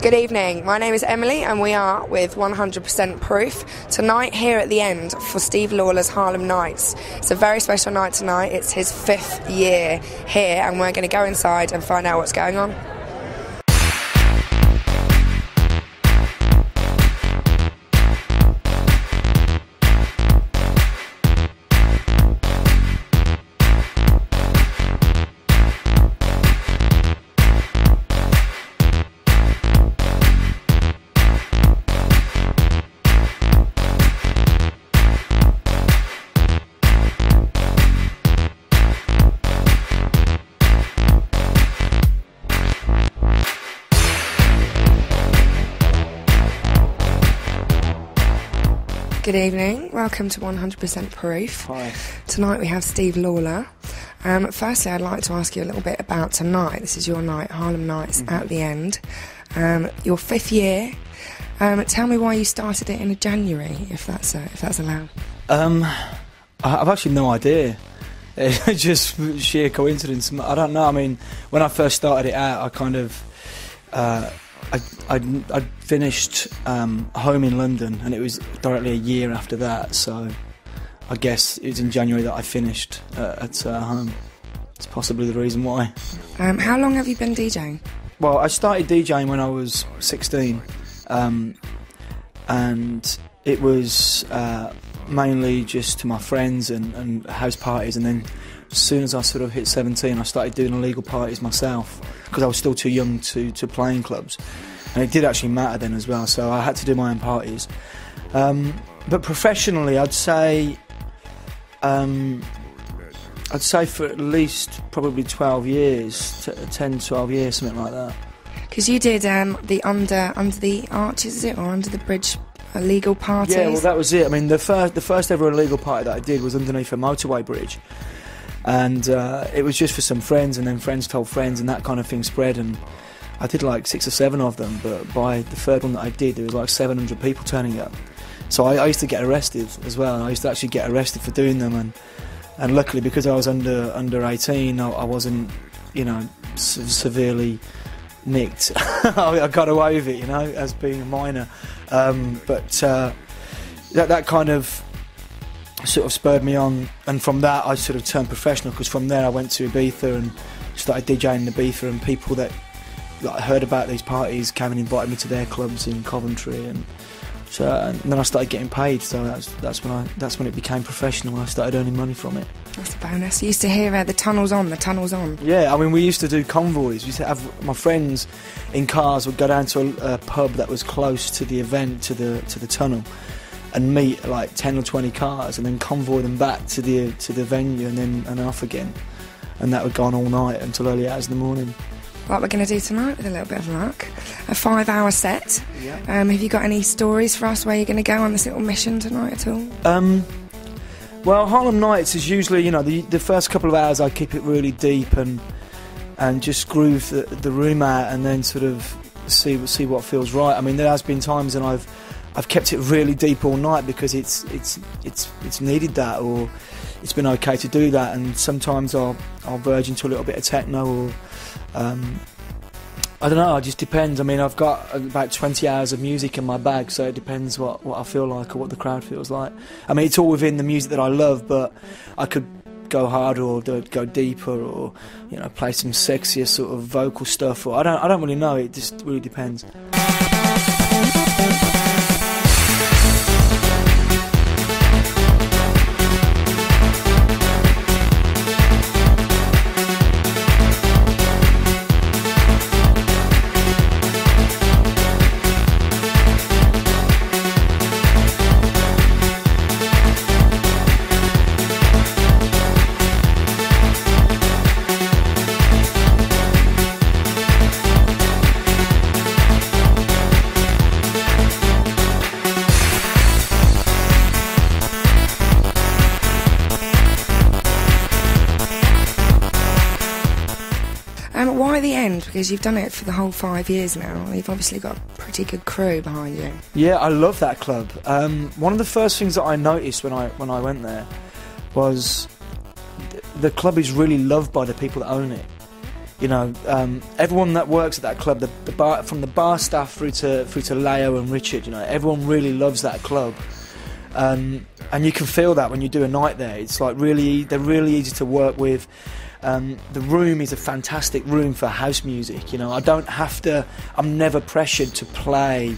Good evening, my name is Emily and we are with 100% Proof. Tonight here at the end for Steve Lawler's Harlem Nights. It's a very special night tonight, it's his 5th year here and we're going to go inside and find out what's going on. Good evening, welcome to 100% Proof. Hi. Tonight we have Steve Lawler. Firstly, I'd like to ask you a little bit about tonight. This is your night, Harlem Nights, at the end. Your 5th year. Tell me why you started it in January, if that's allowed. I've actually no idea. It's just sheer coincidence. I don't know. I mean, when I first started it out, I kind of... I finished home in London, and it was directly a year after that, so I guess it was in January that I finished at home. It's possibly the reason why. How long have you been DJing? Well, I started DJing when I was 16, and it was mainly just to my friends and house parties, and then as soon as I sort of hit 17 I started doing illegal parties myself because I was still too young to play in clubs, and it did actually matter then as well, so I had to do my own parties. But professionally I'd say for at least probably 12 years, 10, 12 years, something like that. Because you did the under the arches, is it, or under the bridge illegal parties? Yeah, well that was it. I mean the first ever illegal party that I did was underneath a motorway bridge. And it was just for some friends, and then friends told friends, and that kind of thing spread, and I did like 6 or 7 of them, but by the third one that I did there was like 700 people turning up. So I used to get arrested as well, and I used to actually get arrested for doing them, and luckily because I was under 18 I wasn't, you know, severely nicked. I got away with it, you know, as being a minor, but that kind of sort of spurred me on, and from that I sort of turned professional, because from there I went to Ibiza and started DJing in Ibiza, and people that heard about these parties came and invited me to their clubs in Coventry, and then I started getting paid, so that's when it became professional. I started earning money from it. That's a bonus. You used to hear the tunnel's on, the tunnel's on. Yeah, I mean we used to do convoys. We used to have my friends in cars would go down to a pub that was close to the event, to the tunnel, and meet like 10 or 20 cars and then convoy them back to the venue and off again, and that would go on all night until early hours in the morning. Like we're going to do tonight with a little bit of luck. A 5-hour set. Yeah. Have you got any stories for us where you're going to go on this little mission tonight at all? Well, Harlem Nights is usually, you know, the first couple of hours I keep it really deep and just groove the room out, and then sort of see what feels right. I mean, there has been times when I've kept it really deep all night because it's needed that, or it's been okay to do that, and sometimes I'll verge into a little bit of techno, or I don't know, it just depends. I mean, I've got about 20 hours of music in my bag, so it depends what I feel like or what the crowd feels like. I mean, it's all within the music that I love, but I could go harder or go deeper, or, you know, play some sexier sort of vocal stuff, or I don't really know, it just really depends. Why the end? Because you've done it for the whole 5 years now. You've obviously got a pretty good crew behind you. Yeah, I love that club. One of the first things that I noticed when I went there was the club is really loved by the people that own it. You know, everyone that works at that club, the bar, from the bar staff through to Leo and Richard, you know, everyone really loves that club, and you can feel that when you do a night there. It's like they're really easy to work with. The room is a fantastic room for house music. You know, I'm never pressured to play.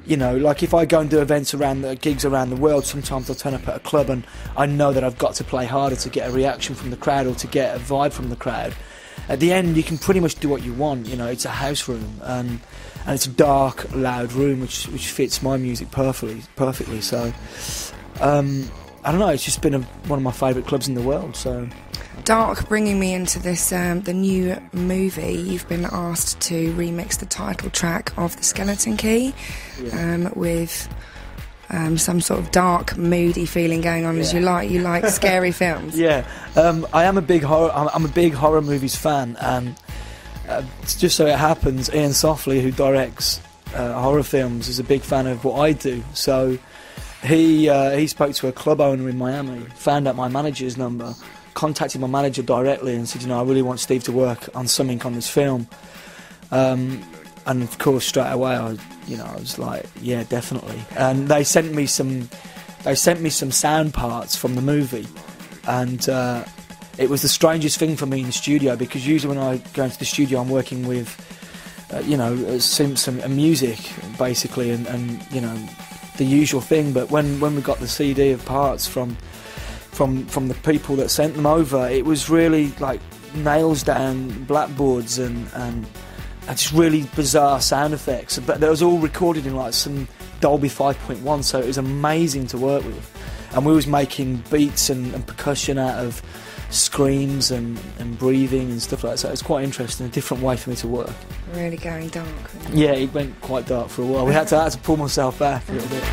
You know, like if I go and do gigs around the world, sometimes I'll turn up at a club and I know that I've got to play harder to get a reaction from the crowd or to get a vibe from the crowd. At the end, you can pretty much do what you want. You know, it's a house room and it's a dark, loud room which fits my music perfectly. So, I don't know. It's just been one of my favourite clubs in the world. So. Dark, bringing me into this, the new movie. You've been asked to remix the title track of The Skeleton Key, with some sort of dark, moody feeling going on. As you like scary films. Yeah, I am a big horror. I'm a big horror movies fan, and just so it happens, Ian Softly, who directs horror films, is a big fan of what I do. So he spoke to a club owner in Miami, found out my manager's number, contacted my manager directly and said, you know, I really want Steve to work on something on this film. And of course, straight away, I was like, yeah, definitely. And they sent me some sound parts from the movie, and it was the strangest thing for me in the studio, because usually when I go into the studio, I'm working with, some music basically, and you know, the usual thing. But when we got the CD of parts from the people that sent them over, it was really like nails down blackboards and just really bizarre sound effects. But that was all recorded in like some Dolby 5.1, so it was amazing to work with. And we was making beats and percussion out of screams and breathing and stuff like that. So it was quite interesting, a different way for me to work. Really going dark. Yeah, it went quite dark for a while. I had to pull myself back a little bit.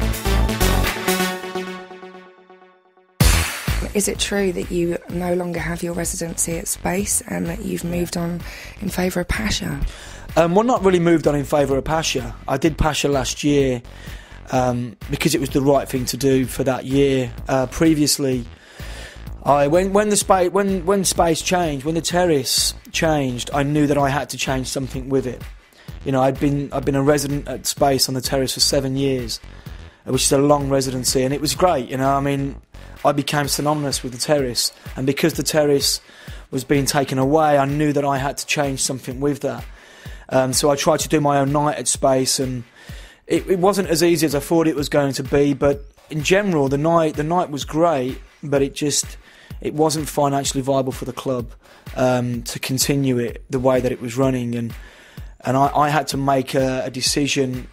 Is it true that you no longer have your residency at Space and that you've moved on in favour of Pasha? Well, not really moved on in favour of Pasha. I did Pasha last year because it was the right thing to do for that year. Previously, when Space changed, when the Terrace changed, I knew that I had to change something with it. You know, I've been a resident at Space on the Terrace for 7 years, which is a long residency, and it was great. You know, I mean, I became synonymous with the Terrace, and because the Terrace was being taken away, I knew that I had to change something with that. So I tried to do my own night at Space, and it wasn't as easy as I thought it was going to be. But in general, the night was great, but it wasn't financially viable for the club to continue it the way that it was running, and I had to make a decision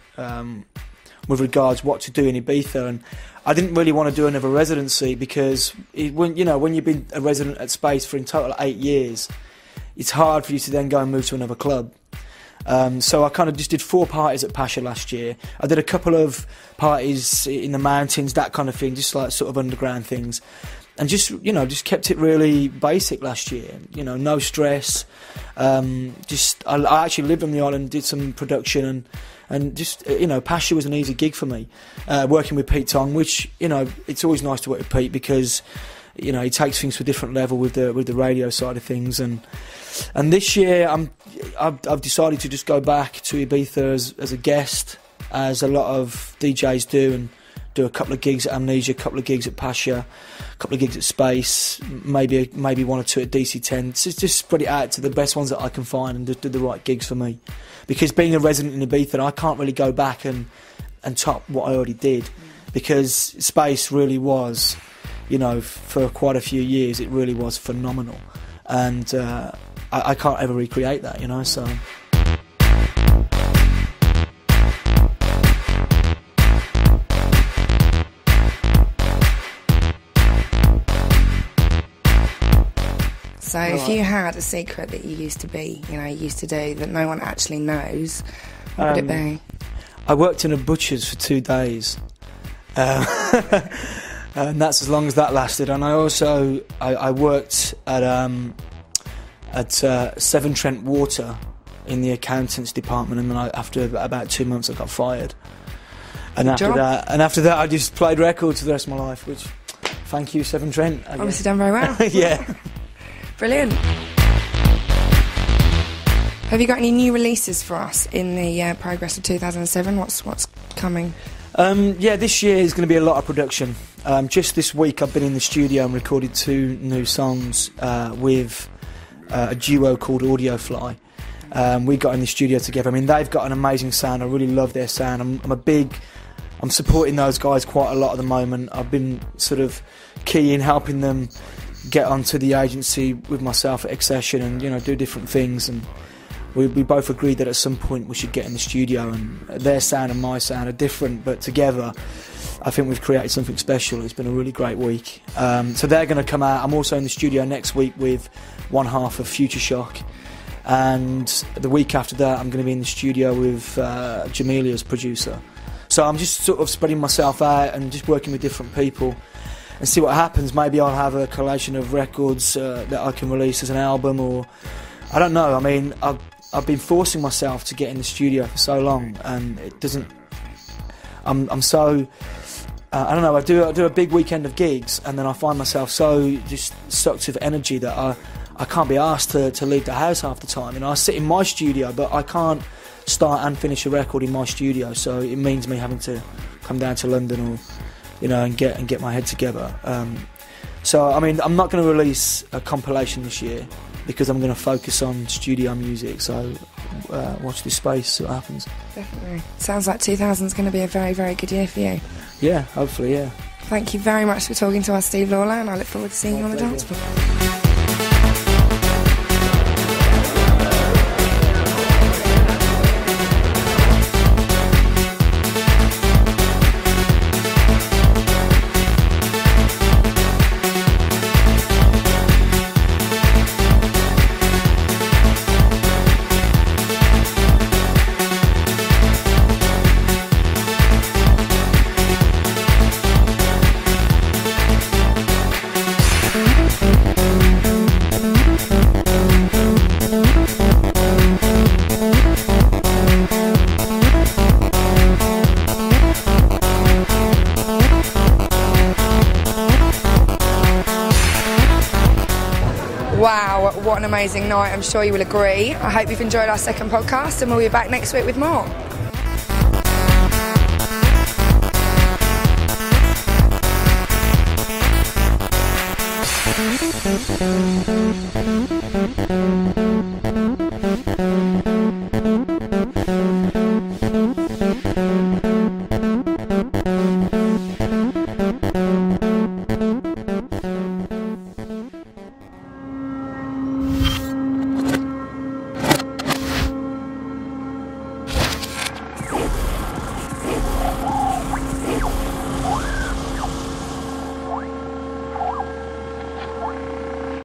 with regards what to do in Ibiza. And I didn't really want to do another residency, because when you've been a resident at Space for in total 8 years, it's hard for you to then go and move to another club. So I kind of just did 4 parties at Pasha last year. I did a couple of parties in the mountains, that kind of thing, just like sort of underground things, and just kept it really basic last year. You know, no stress. I actually lived on the island, did some production, and just, Pasha was an easy gig for me, working with Pete Tong, which, it's always nice to work with Pete, because, he takes things to a different level with the radio side of things. And this year I've decided to just go back to Ibiza as a guest, as a lot of DJs do, and do a couple of gigs at Amnesia, a couple of gigs at Pasha, a couple of gigs at Space, maybe 1 or 2 at DC10. So just spread it out to the best ones that I can find, and just do the right gigs for me. Because being a resident in Ibiza, I can't really go back and top what I already did, because Space really was, for quite a few years, it really was phenomenal. And I can't ever recreate that, so... So if you had a secret that you used to do, that no one actually knows, what would it be? I worked in a butcher's for 2 days. And that's as long as that lasted. And I also I worked at Severn Trent Water in the accountants department, and then after about 2 months I got fired. And after that I just played records for the rest of my life, which, thank you, Severn Trent. Obviously done very well. Yeah. Brilliant. Have you got any new releases for us in the progress of 2007? What's coming? Yeah, this year is going to be a lot of production. Just this week I've been in the studio and recorded 2 new songs with a duo called Audiofly. We got in the studio together. I mean, they've got an amazing sound. I really love their sound. I'm supporting those guys quite a lot at the moment. I've been sort of key in helping them get onto the agency with myself at Accession and, you know, do different things. And we both agreed that at some point we should get in the studio, and their sound and my sound are different, but together I think we've created something special. It's been a really great week. So they're going to come out. I'm also in the studio next week with one half of Future Shock, and the week after that I'm going to be in the studio with Jamelia's producer. So I'm just sort of spreading myself out and just working with different people and see what happens. Maybe I'll have a collation of records that I can release as an album, or I don't know. I mean, I've been forcing myself to get in the studio for so long, and it doesn't. I'm so. I don't know. I do a big weekend of gigs, and then I find myself so just sucked of energy that I can't be asked to leave the house half the time. You know, I sit in my studio, but I can't start and finish a record in my studio. So it means me having to come down to London, or you know, and get my head together. So I mean, I'm not going to release a compilation this year because I'm going to focus on studio music. So watch this space, see what happens. Definitely. Sounds like 2000 is going to be a very, very good year for you. Yeah, hopefully, yeah. Thank you very much for talking to us, Steve Lawler, and I look forward to seeing you on the dance floor. Wow, what an amazing night. I'm sure you will agree. I hope you've enjoyed our second podcast, and we'll be back next week with more.